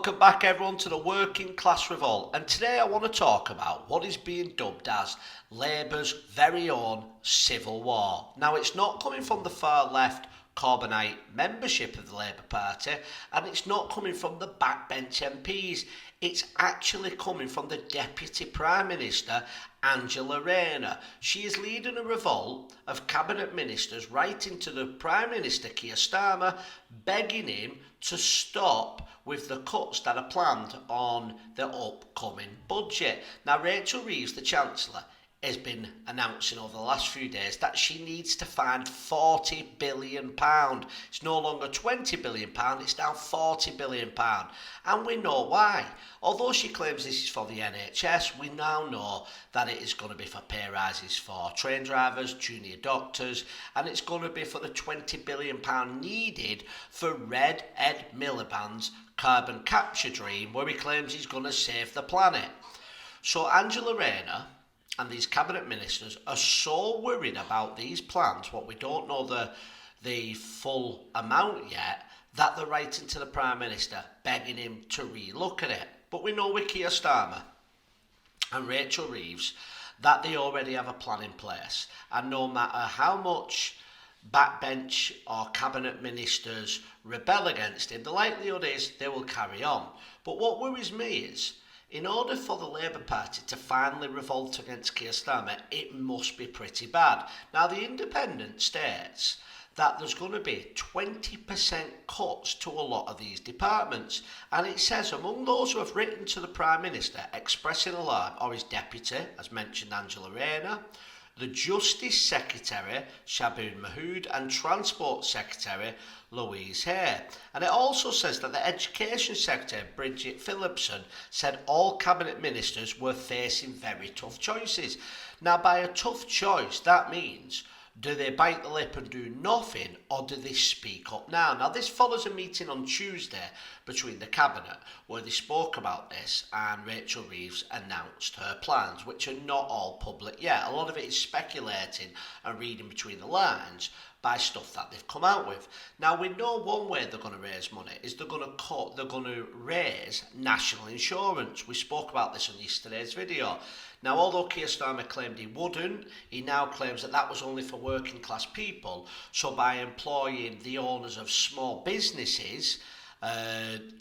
Welcome back everyone to the Working Class Revolt, and today I want to talk about what is being dubbed as Labour's very own civil war. Now, it's not coming from the far left Corbynite membership of the Labour Party, and it's not coming from the backbench MPs. It's actually coming from the Deputy Prime Minister, Angela Rayner. She is leading a revolt of cabinet ministers writing to the Prime Minister, Keir Starmer, begging him to stop with the cuts that are planned on the upcoming budget. Now, Rachel Reeves, the Chancellor, has been announcing over the last few days that she needs to find £40 billion. It's no longer £20 billion, it's now £40 billion. And we know why. Although she claims this is for the NHS, we now know that it is going to be for pay rises for train drivers, junior doctors, and it's going to be for the £20 billion needed for Red Ed Miliband's carbon capture dream, where he claims he's going to save the planet. So Angela Rayner and these cabinet ministers are so worried about these plans, what we don't know the full amount yet, that they're writing to the Prime Minister, begging him to re-look at it. But we know with Keir Starmer and Rachel Reeves that they already have a plan in place. And no matter how much backbench or cabinet ministers rebel against him, the likelihood is they will carry on. But what worries me is, in order for the Labour Party to finally revolt against Keir Starmer, it must be pretty bad. Now, the Independent states that there's going to be 20% cuts to a lot of these departments. And it says, among those who have written to the Prime Minister expressing alarm, or his deputy, as mentioned, Angela Rayner, the Justice Secretary, Shaboon Mahood, and Transport Secretary, Louise Hay. And it also says that the Education Secretary, Bridget Phillipson, said all cabinet ministers were facing very tough choices. Now, by a tough choice, that means, do they bite the lip and do nothing, or do they speak up now? Now, this follows a meeting on Tuesday between the Cabinet where they spoke about this, and Rachel Reeves announced her plans, which are not all public yet. A lot of it is speculating and reading between the lines by stuff that they've come out with. Now, we know one way they're going to raise money is they're going to raise national insurance. We spoke about this on yesterday's video. Now, although Keir Starmer claimed he wouldn't, he now claims that that was only for working class people. So by employing the owners of small businesses,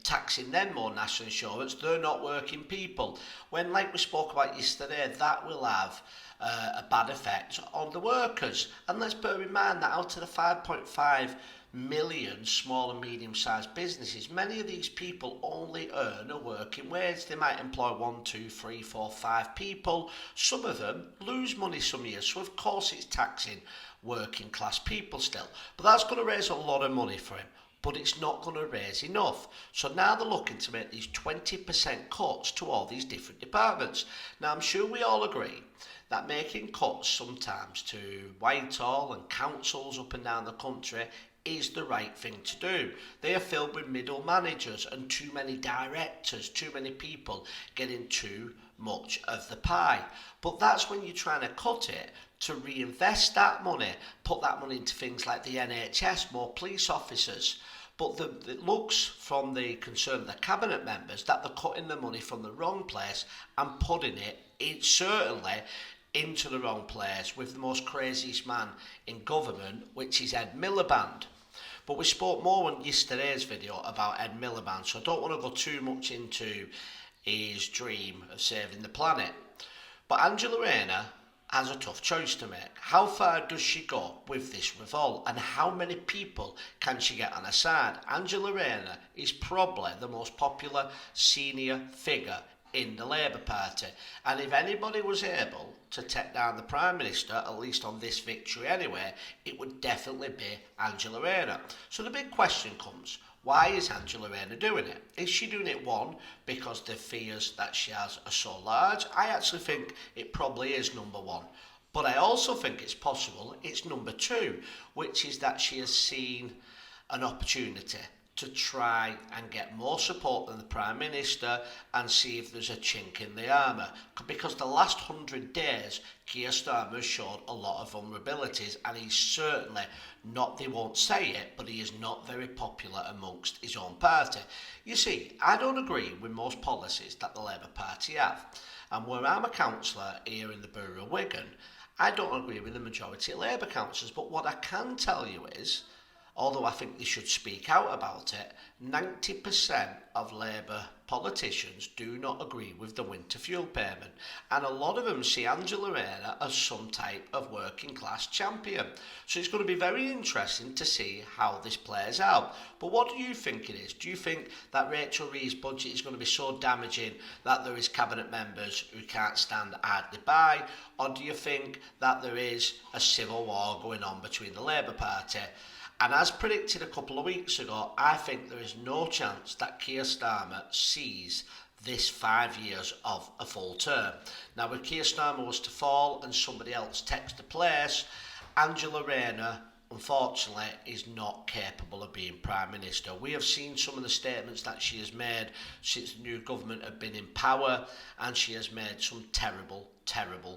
taxing them more national insurance, they're not working people. When, like we spoke about yesterday, that will have a bad effect on the workers. And let's bear in mind that out of the 5.5 million small and medium-sized businesses, many of these people only earn a working wage. They might employ 1, 2, 3, 4, 5 people. Some of them lose money some years, so of course it's taxing working class people still. But that's going to raise a lot of money for him, but it's not going to raise enough. So now they're looking to make these 20% cuts to all these different departments. Now, I'm sure we all agree that making cuts sometimes to Whitehall and councils up and down the country is the right thing to do. They are filled with middle managers and too many directors, too many people getting too much of the pie. But that's when you're trying to cut it to reinvest that money, put that money into things like the NHS, more police officers. But it looks from the concern of the cabinet members that they're cutting the money from the wrong place and putting it certainly into the wrong place with the most craziest man in government, which is Ed Miliband. But we spoke more on yesterday's video about Ed Miliband, so I don't want to go too much into his dream of saving the planet. But Angela Rayner has a tough choice to make. How far does she go with this revolt, and how many people can she get on her side? Angela Rayner is probably the most popular senior figure in the Labour Party, and if anybody was able to take down the Prime Minister, at least on this victory anyway, it would definitely be Angela Rayner. So the big question comes, why is Angela Rayner doing it? Is she doing it, one, because the fears that she has are so large? I actually think it probably is number one. But I also think it's possible it's number two, which is that she has seen an opportunity to try and get more support than the Prime Minister and see if there's a chink in the armour. Because the last 100 days, Keir Starmer has showed a lot of vulnerabilities, and he's certainly not, they won't say it, but he is not very popular amongst his own party. You see, I don't agree with most policies that the Labour Party have. And where I'm a councillor here in the Borough of Wigan, I don't agree with the majority of Labour councillors, but what I can tell you is, although I think they should speak out about it, 90% of Labour politicians do not agree with the winter fuel payment, and a lot of them see Angela Rayner as some type of working class champion. So it's going to be very interesting to see how this plays out. But what do you think it is? Do you think that Rachel Reeves' budget is going to be so damaging that there is cabinet members who can't stand idly by, or do you think that there is a civil war going on between the Labour Party? And as predicted a couple of weeks ago, I think there is no chance that Keir Starmer sees this 5 years of a full term. Now, if Keir Starmer was to fall and somebody else takes the place, Angela Rayner, unfortunately, is not capable of being Prime Minister. We have seen some of the statements that she has made since the new government have been in power, and she has made some terrible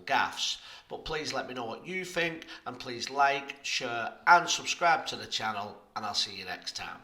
gaffes. But please let me know what you think, and please like, share and subscribe to the channel, and I'll see you next time.